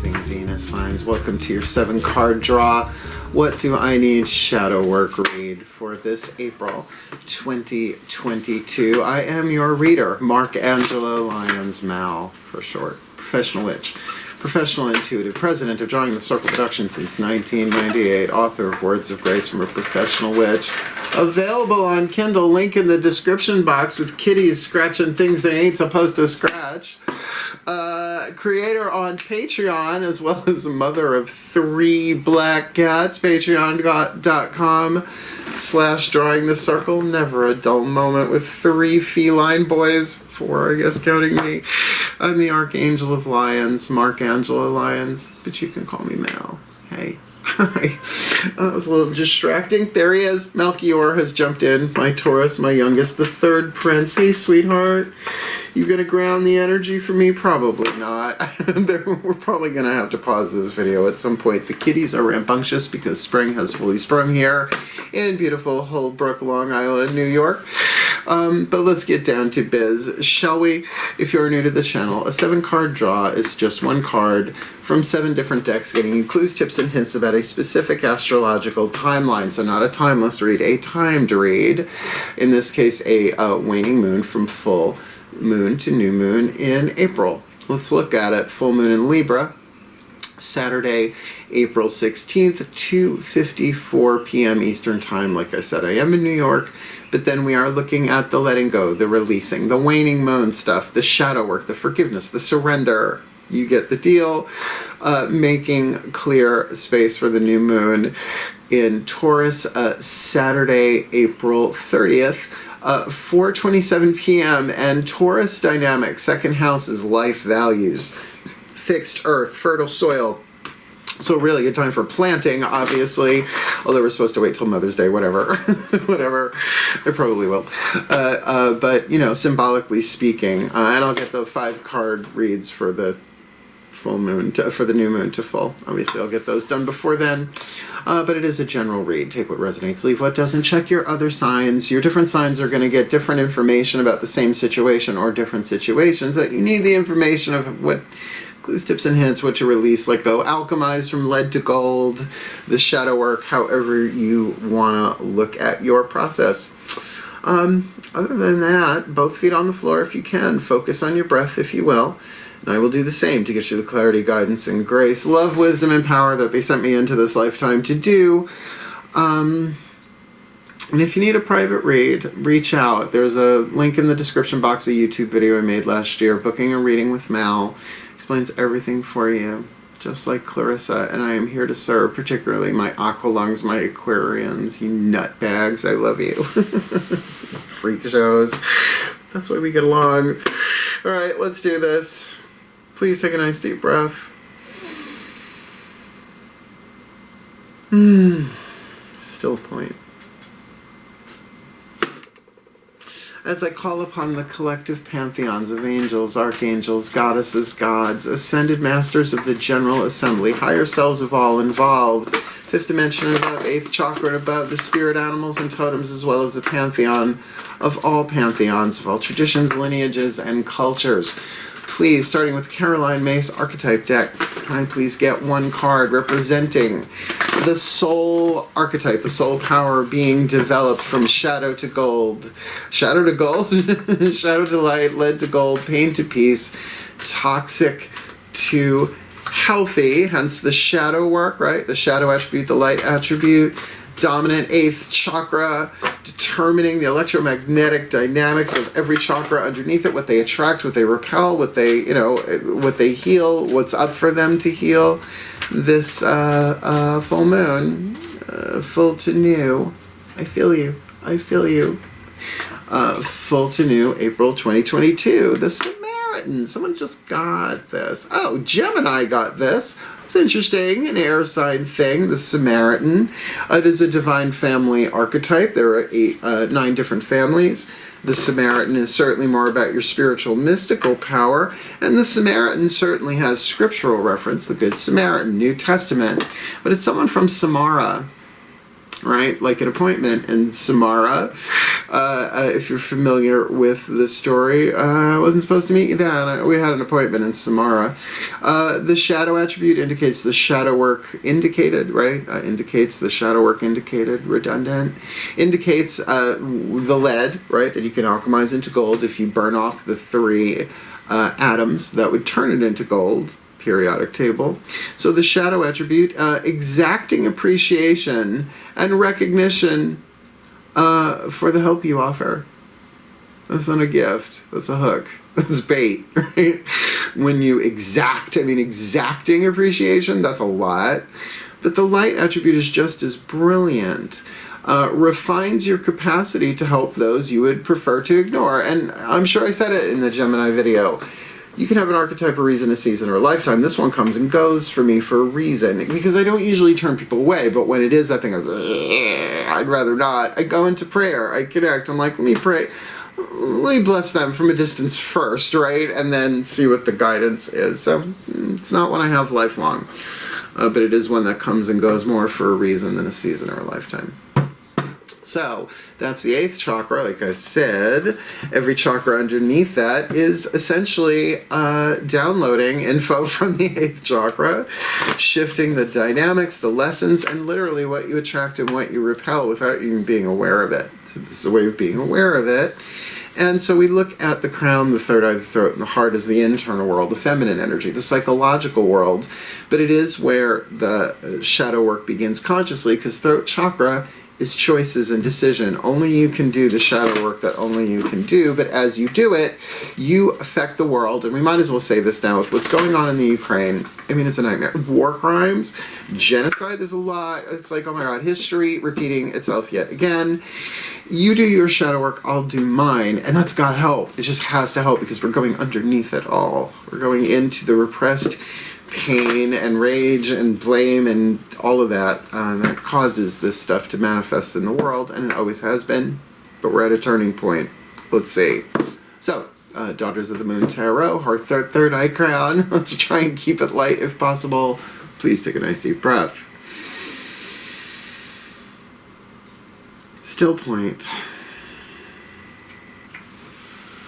rising Venus signs. Welcome to your 7-card draw. What do I need shadow work read for this April 2022? I am your reader, Mark Angelo, Lyons, Mal for short. Professional witch, professional intuitive, president of Drawing the Circle Production since 1998, author of Words of Grace from a Professional Witch. Available on Kindle, link in the description box, with kitties scratching things they ain't supposed to scratch. Creator on Patreon, as well as a mother of 3 black cats. Patreon.com/drawing the circle. Never a dull moment with 3 feline boys. 4, I guess, counting me. I'm the Archangel of Lyons, Mark Angelo Lyons, but you can call me Mal. Hey. Hi. That was a little distracting. There he is. Melchior has jumped in. My Taurus, my youngest, the 3rd prince. Hey, sweetheart. You gonna ground the energy for me? Probably not. We're probably gonna have to pause this video at some point. The kitties are rambunctious because spring has fully sprung here in beautiful Holbrook, Long Island, New York. But let's get down to biz, shall we? If you're new to the channel, a 7-card draw is just 1 card from 7 different decks, getting you clues, tips, and hints about a specific astrological timeline. So not a timeless read, a timed read. In this case, a waning moon from full moon to new moon in April. Let's look at it. Full moon in Libra, Saturday, April 16th, 2:54 p.m. Eastern Time. Like I said, I am in New York, but then we are looking at the letting go, the releasing, the waning moon stuff, the shadow work, the forgiveness, the surrender. You get the deal. Making clear space for the new moon in Taurus, Saturday, April 30th. 4:27 p.m. and Taurus dynamic. 2nd house is life values, fixed earth, fertile soil. So really good time for planting, obviously. Although we're supposed to wait till Mother's Day, whatever. Whatever. I probably will. But, you know, symbolically speaking, and I'll get the 5-card reads for the full moon, for the new moon to full. Obviously, I'll get those done before then. But it is a general read. Take what resonates, leave what doesn't. Check your other signs. Your different signs are going to get different information about the same situation or different situations. That you need the information of what clues, tips, and hints, what to release, let go, alchemize from lead to gold, the shadow work, however you want to look at your process. Other than that, both feet on the floor if you can. Focus on your breath if you will. And I will do the same to get you the clarity, guidance, and grace, love, wisdom, and power that they sent me into this lifetime to do. And if you need a private read, reach out. There's a link in the description box, a YouTube video I made last year, Booking a Reading with Mal. Explains everything for you, just like Clarissa. And I am here to serve, particularly my aqua lungs, my Aquarians, you nutbags. I love you. Freak shows. That's why we get along. All right, let's do this. Please take a nice deep breath. Still point. As I call upon the collective pantheons of angels, archangels, goddesses, gods, ascended masters of the General Assembly, higher selves of all involved, 5th dimension and above, 8th chakra and above, the spirit animals and totems, as well as the pantheon of all pantheons, of all traditions, lineages, and cultures. Please, starting with Caroline Mace archetype deck, can I please get 1 card representing the soul archetype, the soul power being developed from shadow to gold. Shadow to gold? Shadow to light, lead to gold, pain to peace, toxic to healthy, hence the shadow work, right? The shadow attribute, the light attribute, dominant 8th chakra, determining the electromagnetic dynamics of every chakra underneath it, what they attract, what they repel, what they, you know, what they heal, what's up for them to heal. This full moon, full to new, I feel you, I feel you. Full to new, April 2022, the Samaritan. Someone just got this. Oh, Gemini got this. It's interesting, an air sign thing, the Samaritan. It is a divine family archetype. There are 9 different families. The Samaritan is certainly more about your spiritual, mystical power, and the Samaritan certainly has scriptural reference, the Good Samaritan, New Testament, but it's someone from Samara. right? Like an appointment. And Samara, if you're familiar with the story, I wasn't supposed to meet you then. We had an appointment in Samara. The shadow attribute indicates the shadow work indicated, right? Indicates the shadow work indicated, redundant. Indicates the lead, right? That you can alchemize into gold if you burn off the 3 atoms that would turn it into gold. Periodic table. So the shadow attribute, exacting appreciation and recognition for the help you offer. That's not a gift. That's a hook. That's bait, right? When you exact, I mean, exacting appreciation, that's a lot. But the light attribute is just as brilliant. Refines your capacity to help those you would prefer to ignore. And I'm sure I said it in the Gemini video. You can have an archetype, a reason, a season, or a lifetime. This one comes and goes for me for a reason. Because I don't usually turn people away, but when it is that thing, I'd rather not. I go into prayer. I connect. I'm like, let me pray. Let me bless them from a distance first, right? And then see what the guidance is. So it's not one I have lifelong. But it is one that comes and goes more for a reason than a season or a lifetime. So that's the 8th chakra. Like I said, every chakra underneath that is essentially downloading info from the 8th chakra, shifting the dynamics, the lessons, and literally what you attract and what you repel without even being aware of it. So this is a way of being aware of it. And so we look at the crown, the third eye, the throat, and the heart as the internal world, the feminine energy, the psychological world. But it is where the shadow work begins consciously, because throat chakra is choices and decision. Only you can do the shadow work that only you can do, but as you do it, you affect the world. And we might as well say this now with what's going on in the Ukraine. I mean, it's a nightmare. War crimes, genocide, there's a lot. It's like, oh my God, history repeating itself yet again. You do your shadow work, I'll do mine, and that's got to help. It just has to help because we're going underneath it all. We're going into the repressed pain and rage and blame and all of that that causes this stuff to manifest in the world, and it always has been, but we're at a turning point. Let's see. So, Daughters of the Moon Tarot, heart, third eye crown. Let's try and keep it light if possible. Please take a nice deep breath. Still point.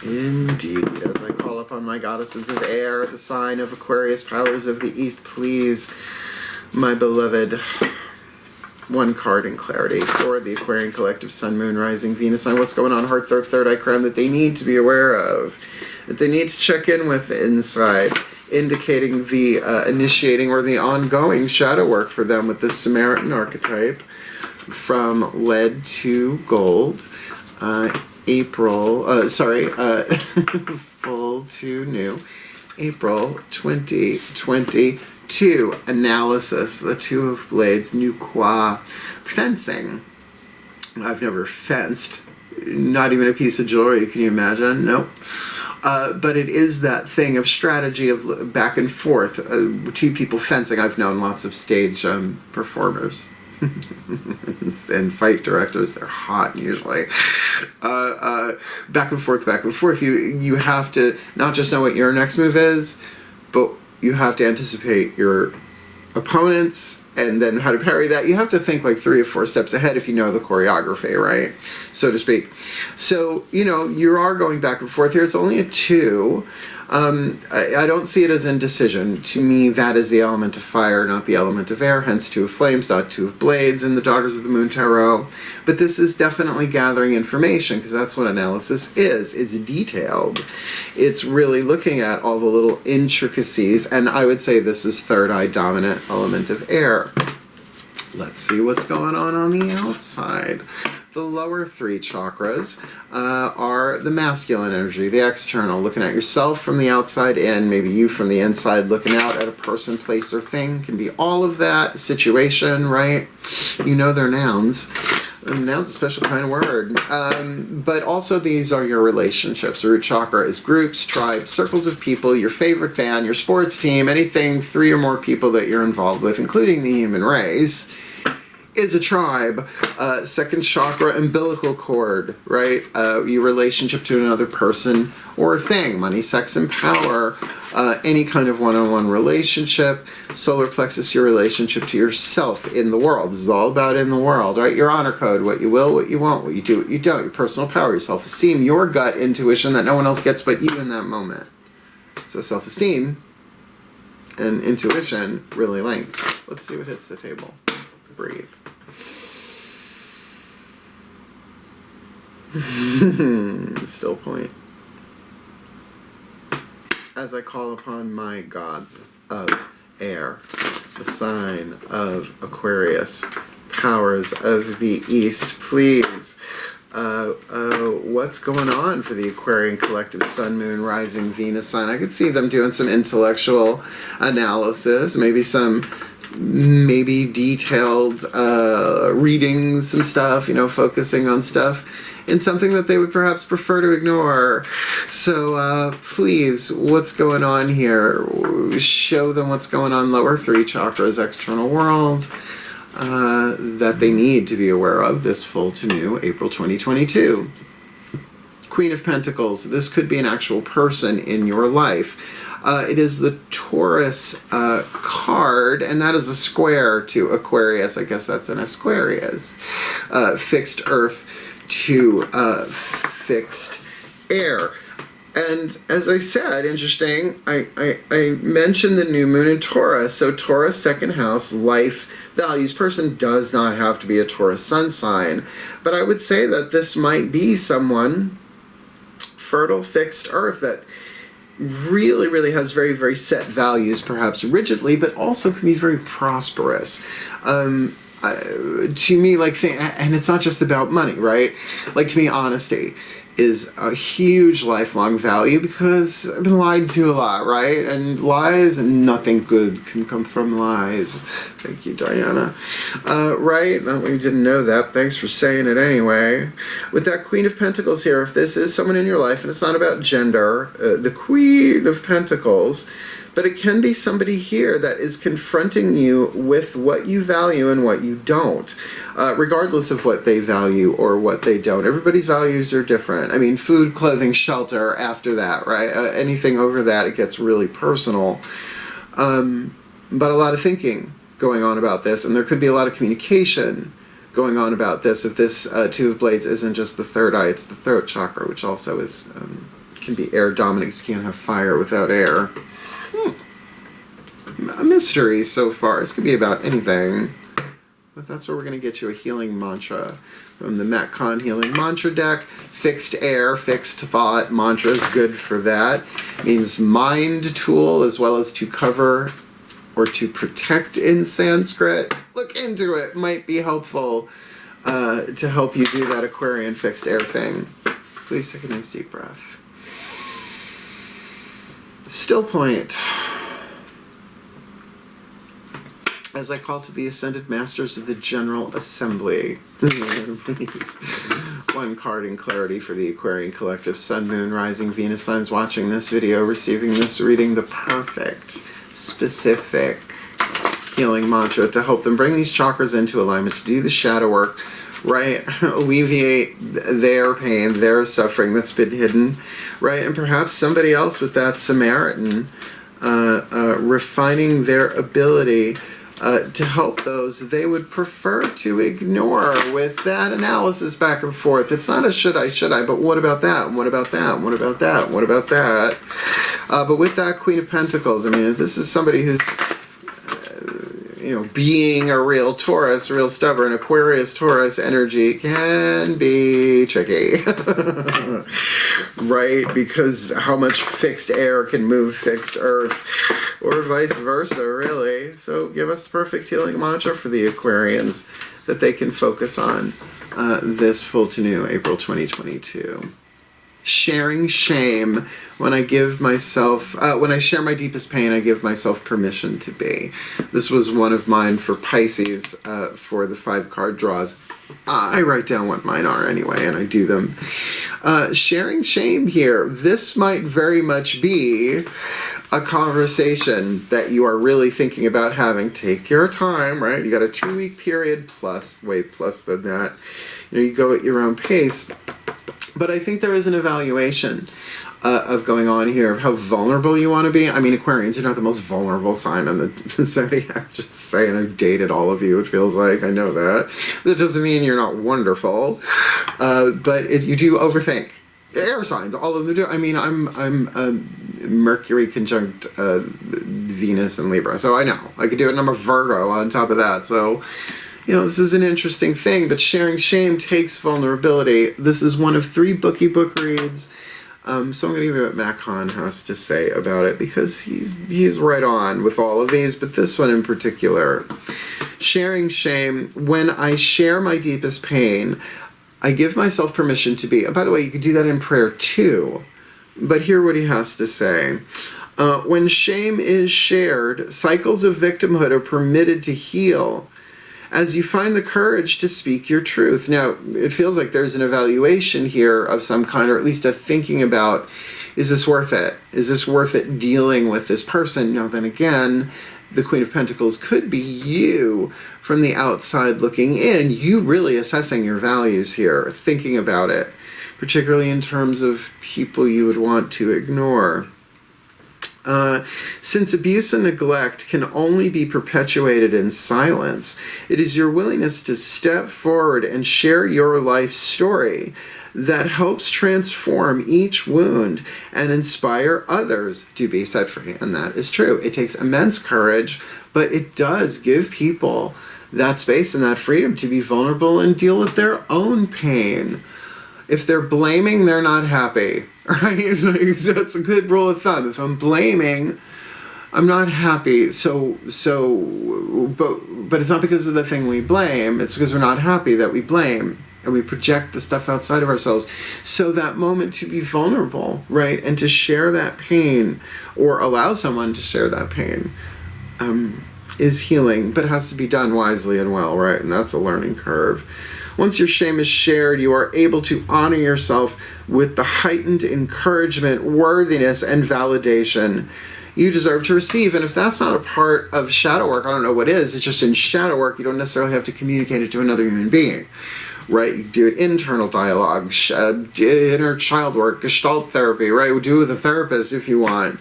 Indeed, as I call upon my goddesses of air, the sign of Aquarius, powers of the East, please, my beloved, one card in clarity for the Aquarian collective, Sun, Moon, Rising, Venus sign. What's going on, heart, third eye crown, that they need to be aware of, that they need to check in with inside, indicating the initiating or the ongoing shadow work for them with this Samaritan archetype, from lead to gold. Full to new, April 2022. Analysis, the 2 of Blades, new qua, fencing. I've never fenced, not even a piece of jewelry, can you imagine? Nope. But it is that thing of strategy of back and forth, 2 people fencing. I've known lots of stage performers. And fight directors, they're hot usually. Back and forth. You have to not just know what your next move is, but you have to anticipate your opponents and then how to parry that. You have to think like 3 or 4 steps ahead if you know the choreography, right? So to speak. So, you are going back and forth here. It's only a 2. I don't see it as indecision. To me, that is the element of fire, not the element of air, hence 2 of Flames, not 2 of Blades in the Daughters of the Moon Tarot. But this is definitely gathering information, because that's what analysis is. It's detailed. It's really looking at all the little intricacies, and I would say this is third eye dominant element of air. Let's see what's going on the outside. The lower 3 chakras are the masculine energy, the external, looking at yourself from the outside in, maybe you from the inside looking out at a person, place, or thing. Can be all of that, situation, right? They're nouns. Noun's a special kind of word. But also these are your relationships. Root chakra is groups, tribes, circles of people, your favorite band, your sports team, anything 3 or more people that you're involved with, including the human race. is a tribe. Second chakra, umbilical cord, right? Your relationship to another person or thing. Money, sex, and power. Any kind of one-on-one relationship. Solar plexus, your relationship to yourself in the world. This is all about in the world, right? Your honor code, what you will, what you won't, what you do, what you don't. Your personal power, your self-esteem, your gut intuition that no one else gets but you in that moment. So self-esteem and intuition really linked. Let's see what hits the table. Breathe. Still point. As I call upon my gods of air, the sign of Aquarius, powers of the East, please. What's going on for the Aquarian collective Sun, Moon, Rising, Venus sign? I could see them doing some intellectual analysis, maybe detailed readings, some stuff, focusing on stuff in something that they would perhaps prefer to ignore. So please, what's going on here? Show them what's going on lower 3 chakras, external world, that they need to be aware of this full to new April 2022. Queen of Pentacles. This could be an actual person in your life. It is the Taurus card, and that is a square to Aquarius. I guess that's an Aquarius. Fixed earth to fixed air. And as I said, interesting, I mentioned the new moon in Taurus. So Taurus, second house, life, values. Person does not have to be a Taurus sun sign. But I would say that this might be someone, fertile, fixed earth, that really, really has very, very set values, perhaps rigidly, but also can be very prosperous. To me, and it's not just about money, right? To me, honesty is a huge lifelong value because I've been lied to a lot, right? And lies, and nothing good can come from lies. Thank you, Diana. Right? We didn't know that. Thanks for saying it anyway. With that Queen of Pentacles here, if this is someone in your life, and it's not about gender, the Queen of Pentacles, but it can be somebody here that is confronting you with what you value and what you don't, regardless of what they value or what they don't. Everybody's values are different. I mean, food, clothing, shelter, after that, right? Anything over that, it gets really personal. But a lot of thinking going on about this, and there could be a lot of communication going on about this. If this Two of Blades isn't just the third eye, it's the throat chakra, which also is can be air dominant. You can't have fire without air. A mystery so far. This could be about anything. But that's where we're going to get you a healing mantra from the Metcon Healing Mantra deck. Fixed air, fixed thought. Mantra is good for that. It means mind tool as well as to cover or to protect in Sanskrit. Look into it. Might be helpful to help you do that Aquarian fixed air thing. Please take a nice deep breath. Still point. As I call to the Ascended Masters of the General Assembly. Please. One card in clarity for the Aquarian Collective. Sun, Moon, Rising, Venus signs watching this video, receiving this reading, the perfect, specific healing mantra to help them bring these chakras into alignment, to do the shadow work, right? Alleviate their pain, their suffering that's been hidden, right? And perhaps somebody else with that Samaritan, refining their ability to help those they would prefer to ignore with that analysis back and forth. It's not a should I, but what about that? And what about that? And what about that? And what about that? But with that Queen of Pentacles, I mean, if this is somebody who's, being a real Taurus, real stubborn, Aquarius Taurus energy can be tricky. Right? Because how much fixed air can move fixed earth, or vice versa, really. So give us the perfect healing mantra for the Aquarians that they can focus on this full to new April 2022. Sharing shame. When I give myself, when I share my deepest pain, I give myself permission to be. This was one of mine for Pisces for the 5 card draws. I write down what mine are anyway, and I do them. Sharing shame here. This might very much be a conversation that you are really thinking about having, take your time, right? You got a 2-week period plus than that. You know, you go at your own pace. But I think there is an evaluation of going on here of how vulnerable you want to be. I mean, Aquarians are not the most vulnerable sign on the zodiac. Just saying, I've dated all of you, it feels like. I know that. That doesn't mean you're not wonderful. But you do overthink. Air signs, all of them do. I mean, I'm Mercury conjunct Venus and Libra, so I know. I could do it, and I'm a Virgo on top of that, so... You know, this is an interesting thing, but sharing shame takes vulnerability. This is one of 3 book reads. So I'm going to give you what Matt Kahn has to say about it, because he's right on with all of these, but this one in particular. Sharing shame. When I share my deepest pain, I give myself permission to be. By the way, you could do that in prayer too. But hear what he has to say. When shame is shared, cycles of victimhood are permitted to heal as you find the courage to speak your truth. Now, it feels like there's an evaluation here of some kind, or at least a thinking about, is this worth it? Is this worth it dealing with this person? Now, then again, the Queen of Pentacles could be you from the outside looking in, you really assessing your values here, thinking about it, particularly in terms of people you would want to ignore. Since abuse and neglect can only be perpetuated in silence, it is your willingness to step forward and share your life story that helps transform each wound and inspire others to be set free. And that is true. It takes immense courage, but it does give people that space and that freedom to be vulnerable and deal with their own pain. If they're blaming, they're not happy. Right? That's a good rule of thumb. If I'm blaming, I'm not happy. But it's not because of the thing we blame. It's because we're not happy that we blame, and we project the stuff outside of ourselves. So that moment to be vulnerable, right, and to share that pain, or allow someone to share that pain, is healing, but it has to be done wisely and well, right? And that's a learning curve. Once your shame is shared, you are able to honor yourself with the heightened encouragement, worthiness, and validation you deserve to receive. And if that's not a part of shadow work, I don't know what is. It's just in shadow work, you don't necessarily have to communicate it to another human being, right? You do internal dialogue, inner child work, gestalt therapy, right? We'll do it with a therapist if you want.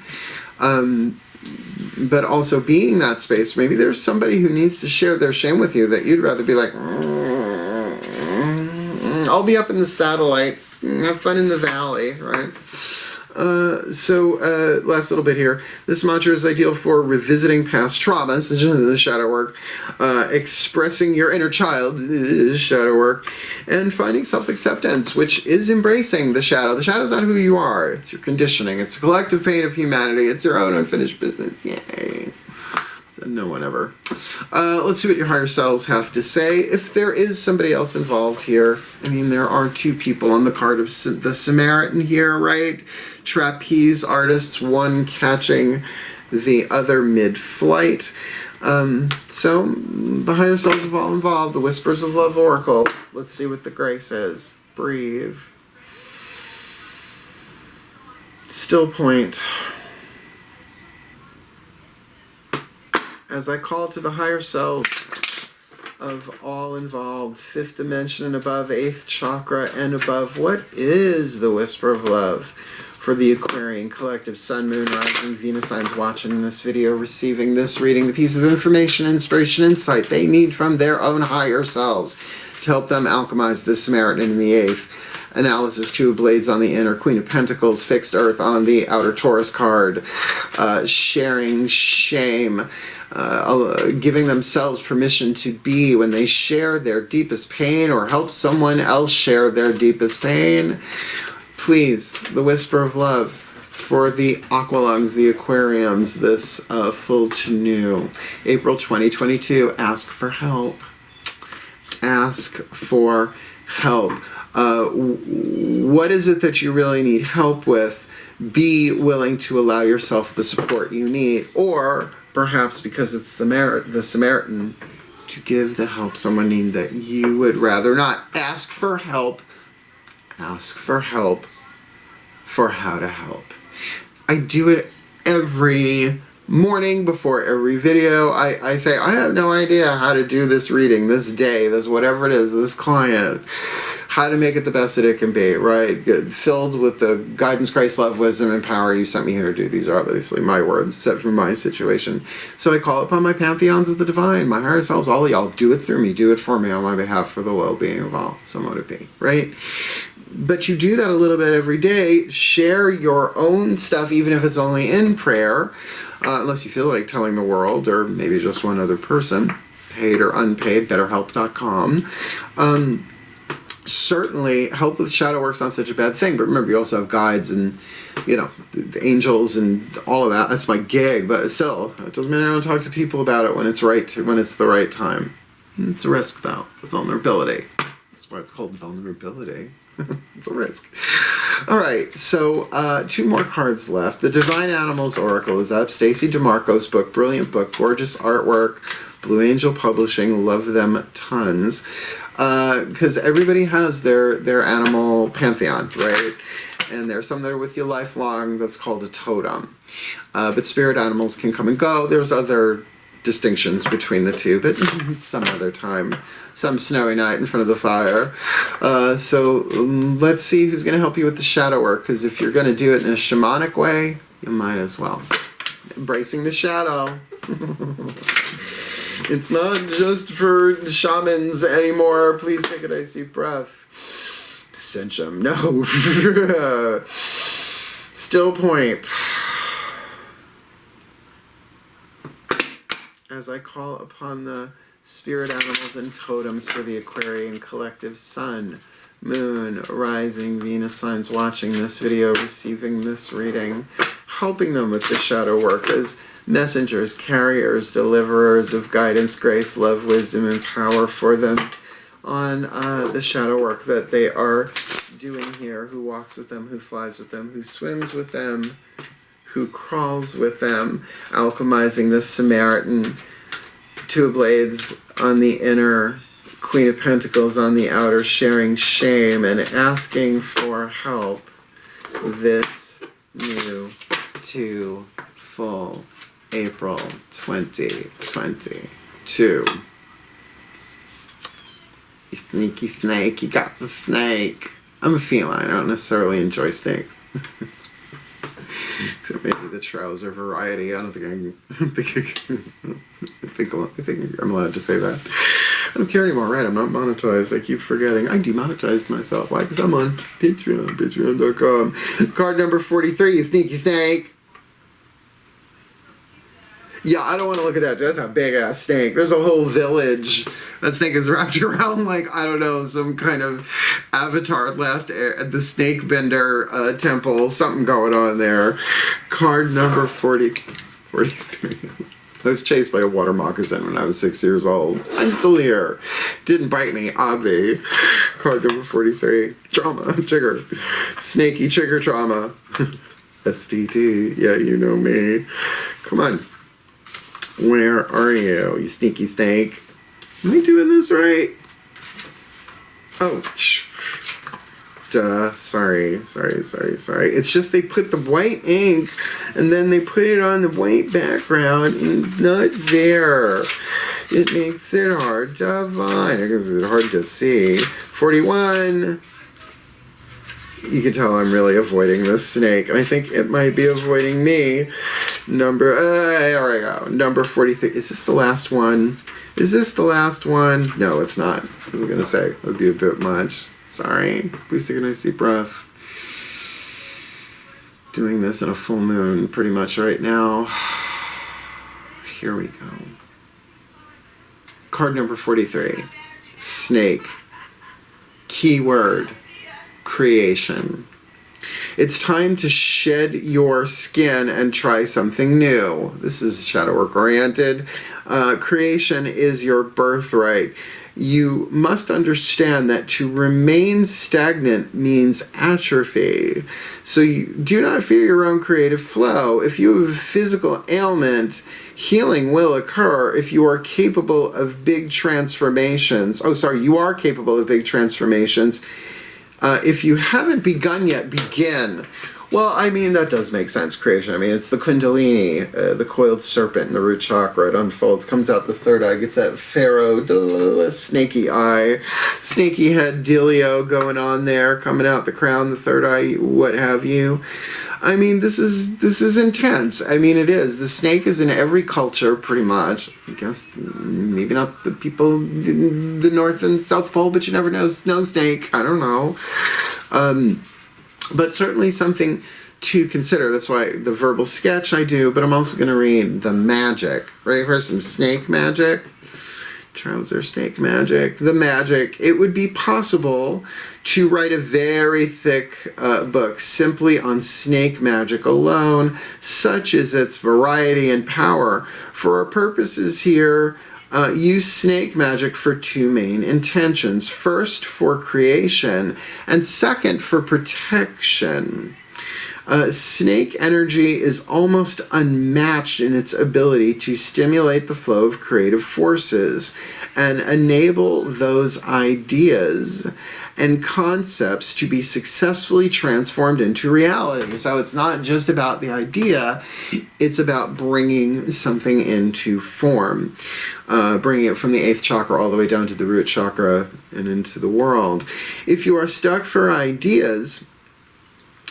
But also being that space, maybe there's somebody who needs to share their shame with you that you'd rather be like, I'll be up in the satellites, have fun in the valley, right? Last little bit here. This mantra is ideal for revisiting past traumas, the shadow work, expressing your inner child, shadow work, and finding self-acceptance, which is embracing the shadow. The shadow's not who you are. It's your conditioning. It's the collective pain of humanity. It's your own unfinished business. Yay. No one ever. Let's see what your higher selves have to say. If there is somebody else involved here, I mean, there are 2 people on the card of the Samaritan here, right? Trapeze artists, one catching the other mid-flight. So, the higher selves have all involved. The Whispers of Love Oracle. Let's see what the gray says. Breathe. Still point. As I call to the higher selves of all involved, 5th dimension and above, 8th chakra and above, what is the whisper of love for the Aquarian collective Sun, Moon, Rising, Venus signs watching this video, receiving this reading, the piece of information, inspiration, insight they need from their own higher selves to help them alchemize the Samaritan in the 8th. Analysis, 2 of Blades on the inner, Queen of Pentacles, fixed Earth on the outer Taurus card, sharing shame, giving themselves permission to be when they share their deepest pain or help someone else share their deepest pain. Please, the whisper of love for the Aqualungs, the Aquariums, this full to new, April 2022. Ask for help. Ask for help. What is it that you really need help with? Be willing to allow yourself the support you need, or perhaps because it's the Samaritan, to give the help someone needs that you would rather not. Ask for help. Ask for help for how to help. I do it every morning before every video. I say, I have no idea how to do this reading, this day, this whatever it is, this client, how to make it the best that it can be, right? Good. Filled with the guidance, grace, love, wisdom, and power you sent me here to do. These are obviously my words set for my situation. So I call upon my pantheons of the divine, my higher selves, all of y'all, do it through me, do it for me on my behalf for the well-being of all, so mote it be, right? But you do that a little bit every day. Share your own stuff, even if it's only in prayer, unless you feel like telling the world, or maybe just one other person, paid or unpaid, betterhelp.com. Certainly, help with shadow work's not such a bad thing, but remember, you also have guides and, you know, the angels and all of that. That's my gig, but still, it doesn't mean I don't talk to people about it when it's when it's the right time. It's a risk, though, vulnerability. That's why it's called vulnerability. It's a risk. All right, so 2 more cards left. The Divine Animals Oracle is up. Stacey DeMarco's book, brilliant book, gorgeous artwork, Blue Angel Publishing, love them tons. Because everybody has their animal pantheon, right? And there's some that are with you lifelong. That's called a totem. But spirit animals can come and go. There's other distinctions between the two, but some other time, some snowy night in front of the fire. So let's see who's going to help you with the shadow work, because if you're going to do it in a shamanic way, you might as well. Embracing the shadow. It's not just for shamans anymore. Please take a nice deep breath. Dissension. No. Still point. As I call upon the spirit animals and totems for the Aquarian collective, sun, moon, rising, Venus signs watching this video, receiving this reading, helping them with the shadow work as messengers, carriers, deliverers of guidance, grace, love, wisdom, and power for them on the shadow work that they are doing here. Who walks with them, who flies with them, who swims with them, who crawls with them, alchemizing the Samaritan, 2 of Blades on the inner, Queen of Pentacles on the outer, sharing shame and asking for help. This new to full April 2022. You sneaky snake, you got the snake. I'm a feline, I don't necessarily enjoy snakes. Except maybe the trouser variety. I think I'm allowed to say that. I don't care anymore, right? I'm not monetized. I keep forgetting. I demonetized myself. Why? Because I'm on Patreon, patreon.com. Card number 43, Sneaky Snake. Yeah, I don't want to look at that. That's a big-ass snake. There's a whole village. That snake is wrapped around, like, I don't know, some kind of Avatar the snake bender temple. Something going on there. Card number 43. I was chased by a water moccasin when I was 6 years old. I'm still here. Didn't bite me, obvi. Card number 43. Trauma. Trigger. Snaky trigger trauma. STT. Yeah, you know me. Come on. Where are you, you sneaky snake? Am I doing this right? Oh, duh. Sorry. It's just they put the white ink and then they put it on the white background and it's not there. It makes it hard to find. I guess it's hard to see. 41. You can tell I'm really avoiding this snake, and I think it might be avoiding me. There we go. Number 43. Is this the last one? Is this the last one? No, it's not. I was going to say, it would be a bit much. Sorry. Please take a nice deep breath. Doing this in a full moon pretty much right now. Here we go. Card number 43. Snake. Keyword. Creation. It's time to shed your skin and try something new. This is shadow work oriented. Creation is your birthright. You must understand that to remain stagnant means atrophy. So you do not fear your own creative flow. If you have a physical ailment, healing will occur if you are capable of big transformations. You are capable of big transformations. If you haven't begun yet, begin. Well, I mean, that does make sense, creation. I mean, it's the Kundalini, the coiled serpent in the root chakra. It unfolds, comes out the third eye, gets that pharaoh, snaky eye, snaky head dealio going on there, coming out the crown, the third eye, what have you. I mean, this is intense. I mean, it is. The snake is in every culture, pretty much. I guess maybe not the people in the North and South Pole, but you never know. Snow snake, I don't know. But certainly something to consider. That's why the verbal sketch I do, but I'm also going to read the magic. Ready for some snake magic? Trouser snake magic. The magic. It would be possible to write a very thick book simply on snake magic alone, such is its variety and power. For our purposes here, use snake magic for two main intentions. First, for creation, and second, for protection. Snake energy is almost unmatched in its ability to stimulate the flow of creative forces and enable those ideas and concepts to be successfully transformed into reality. So it's not just about the idea, it's about bringing something into form, bringing it from the 8th chakra all the way down to the root chakra and into the world. If you are stuck for ideas,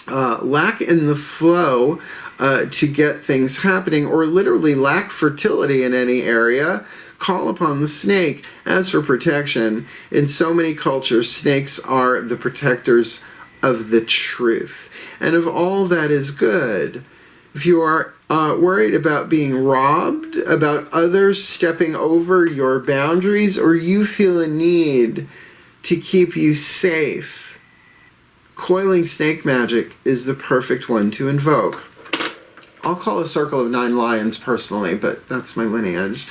lack in the flow to get things happening, or literally lack fertility in any area, call upon the snake. As for protection, in so many cultures, snakes are the protectors of the truth and of all that is good. If you are worried about being robbed, about others stepping over your boundaries, or you feel a need to keep you safe, coiling snake magic is the perfect one to invoke. I'll call a circle of 9 lions personally, but that's my lineage.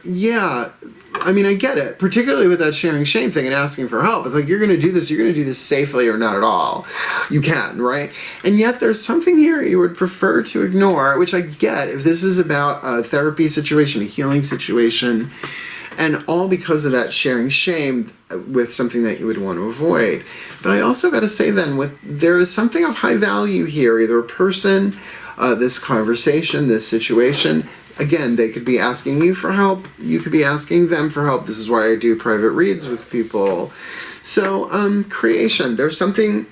Yeah, I mean, I get it, particularly with that sharing shame thing and asking for help. It's like, you're going to do this safely or not at all. You can, right? And yet there's something here you would prefer to ignore, which I get if this is about a therapy situation, a healing situation, and all because of that sharing shame with something that you would want to avoid. But I also got to say then, there is something of high value here, either a person, this conversation, this situation. Again, they could be asking you for help. You could be asking them for help. This is why I do private reads with people. So, creation. There's something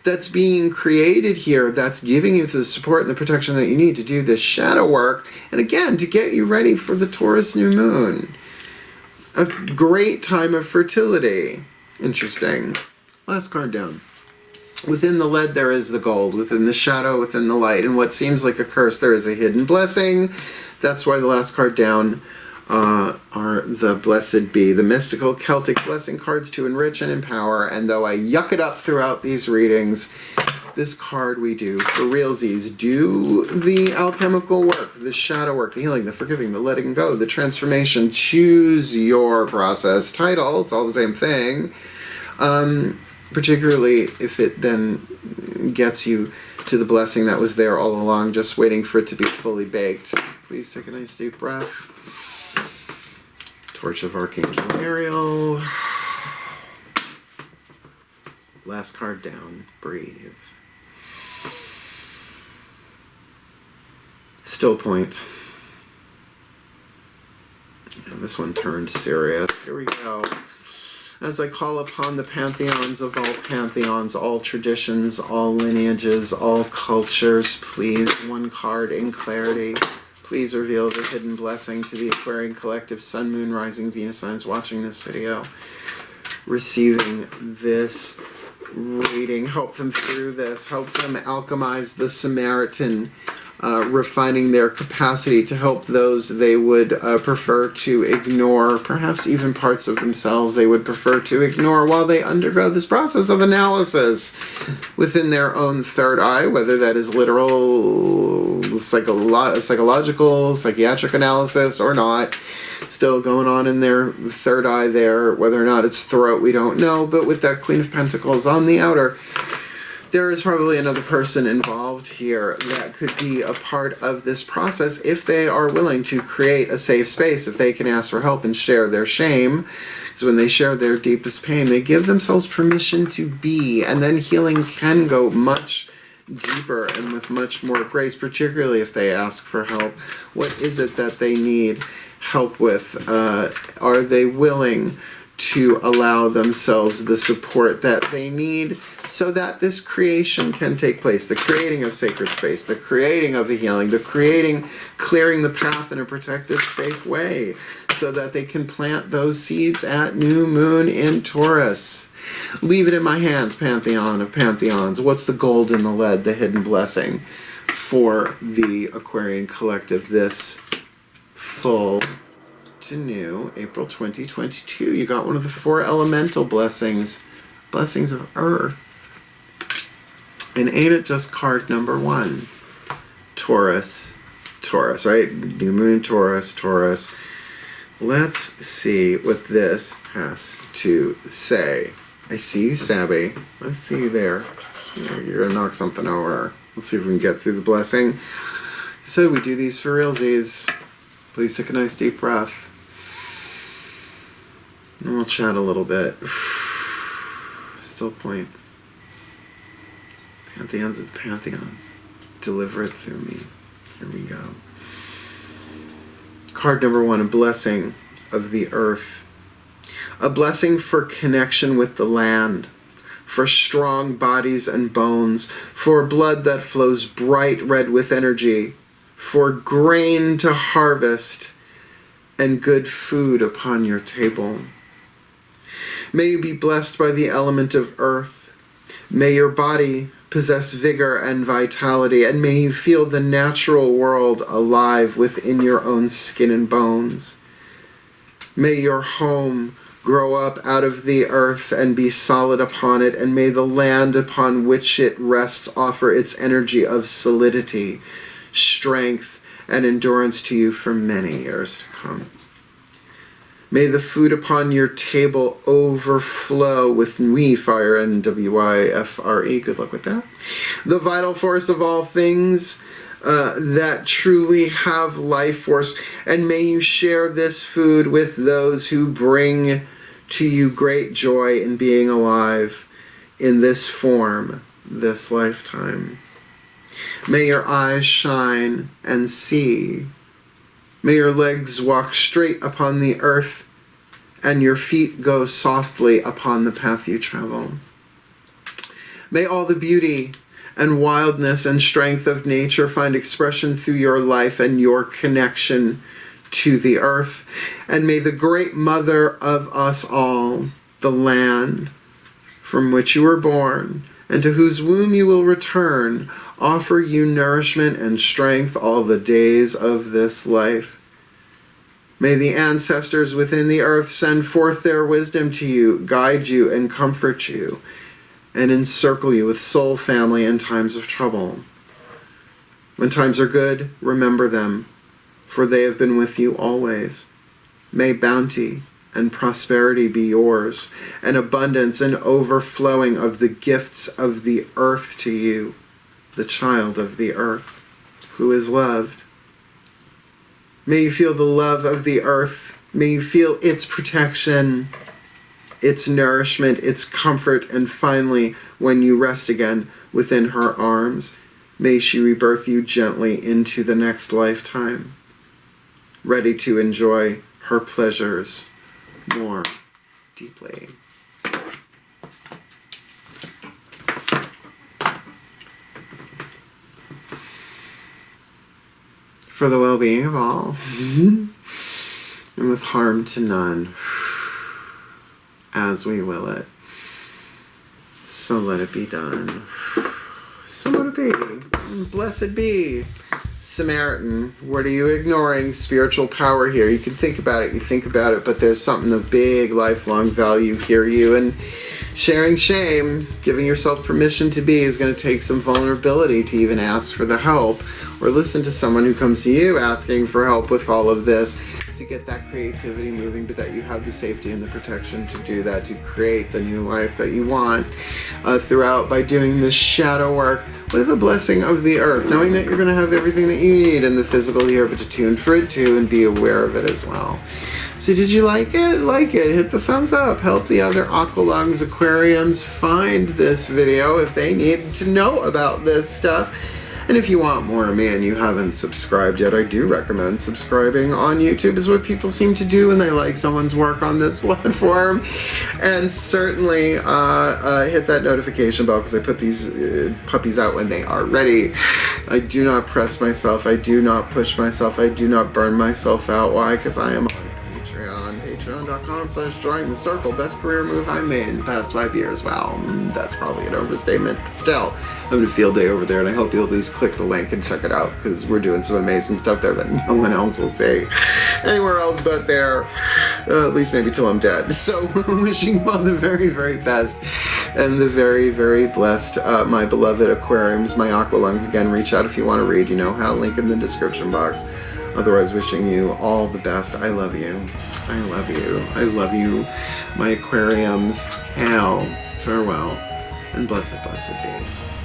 that's being created here that's giving you the support and the protection that you need to do this shadow work. And again, to get you ready for the Taurus new moon. A great time of fertility. Interesting. Last card down. Within the lead there is the gold, within the shadow, within the light. And what seems like a curse, there is a hidden blessing. That's why the last card down are the Blessed Be, the mystical Celtic blessing cards to enrich and empower. And though I yuck it up throughout these readings, this card we do for realsies. Do the alchemical work, the shadow work, the healing, the forgiving, the letting go, the transformation. Choose your process. Title, it's all the same thing. Particularly if it then gets you to the blessing that was there all along, just waiting for it to be fully baked. Please take a nice deep breath. Torch of Archangel Ariel. Last card down. Breathe. Still point. And this one turned serious. Here we go. As I call upon the pantheons of all pantheons, all traditions, all lineages, all cultures, please, one card in clarity, please reveal the hidden blessing to the Aquarian collective, Sun, Moon, Rising, Venus signs watching this video, receiving this reading. Help them through this. Help them alchemize the Samaritan, refining their capacity to help those they would prefer to ignore, perhaps even parts of themselves they would prefer to ignore while they undergo this process of analysis within their own third eye, whether that is literal, psychological, psychiatric analysis or not. Still going on in their third eye there, whether or not it's throat, we don't know, but with that Queen of Pentacles on the outer, there is probably another person involved here that could be a part of this process if they are willing to create a safe space, if they can ask for help and share their shame. So when they share their deepest pain, they give themselves permission to be, and then healing can go much deeper and with much more grace, particularly if they ask for help. What is it that they need help with? Are they willing to allow themselves the support that they need so that this creation can take place? The creating of sacred space, the creating of a healing, the clearing the path in a protected, safe way so that they can plant those seeds at new moon in Taurus. Leave it in my hands, Pantheon of Pantheons. What's the gold and the lead, the hidden blessing for the Aquarian collective this full to new April 2022? You got one of the 4 elemental blessings of earth. And ain't it just card number 1? Taurus, right? New moon, Taurus. Let's see what this has to say. I see you, Sabby. I see you there. You're gonna knock something over. Let's see if we can get through the blessing. So we do these for realsies. Please take a nice deep breath. And we'll chat a little bit. Still point. Pantheons of Pantheons. Deliver it through me. Here we go. Card number 1, a blessing of the earth. A blessing for connection with the land, for strong bodies and bones, for blood that flows bright red with energy, for grain to harvest, and good food upon your table. May you be blessed by the element of earth. May your body possess vigor and vitality, and may you feel the natural world alive within your own skin and bones. May your home grow up out of the earth and be solid upon it, and may the land upon which it rests offer its energy of solidity, strength, and endurance to you for many years to come. May the food upon your table overflow with fire, N-W-I-F-R-E. Good luck with that. The vital force of all things that truly have life force. And may you share this food with those who bring to you great joy in being alive in this form, this lifetime. May your eyes shine and see. May your legs walk straight upon the earth, and your feet go softly upon the path you travel. May all the beauty and wildness and strength of nature find expression through your life and your connection to the earth. And may the great mother of us all, the land from which you were born, and to whose womb you will return, offer you nourishment and strength all the days of this life. May the ancestors within the earth send forth their wisdom to you, guide you, and comfort you, and encircle you with soul family in times of trouble. When times are good, remember them, for they have been with you always. May bounty and prosperity be yours, and abundance and overflowing of the gifts of the earth to you, the child of the earth, who is loved. May you feel the love of the earth. May you feel its protection, its nourishment, its comfort, and finally, when you rest again within her arms, may she rebirth you gently into the next lifetime, ready to enjoy her pleasures more deeply. For the well-being of all, and with harm to none, as we will it. So let it be done. So let it be. Blessed be. Samaritan, what are you ignoring? Spiritual power here. You can think about it, you think about it, but there's something of big lifelong value here. You and sharing shame, giving yourself permission to be, is going to take some vulnerability to even ask for the help, or listen to someone who comes to you asking for help with all of this. to get that creativity moving, but that you have the safety and the protection to do that, to create the new life that you want throughout by doing this shadow work with a blessing of the earth, knowing that you're going to have everything that you need in the physical here, but to tune for it too and be aware of it as well. So did you like it? Like it. Hit the thumbs up. Help the other Aqualungs aquariums find this video if they need to know about this stuff. And if you want more of me and you haven't subscribed yet, I do recommend subscribing on YouTube. Is what people seem to do when they like someone's work on this platform. And certainly hit that notification bell, because I put these puppies out when they are ready. I do not press myself. I do not push myself. I do not burn myself out. Why? Because I am on Patreon. Patreon.com/drawing the circle. Best career move I made in the past 5 years. Well, that's probably an overstatement, but still, I'm having a field day over there, and I hope you'll at least click the link and check it out, because we're doing some amazing stuff there that no one else will see anywhere else but there, at least maybe till I'm dead. So wishing you all the very, very best and the very, very blessed, my beloved aquariums, my aqualungs. Again, reach out if you want to read, you know how, link in the description box. Otherwise, wishing you all the best. I love you. I love you. I love you, my aquariums. Hail, farewell, and blessed, blessed be.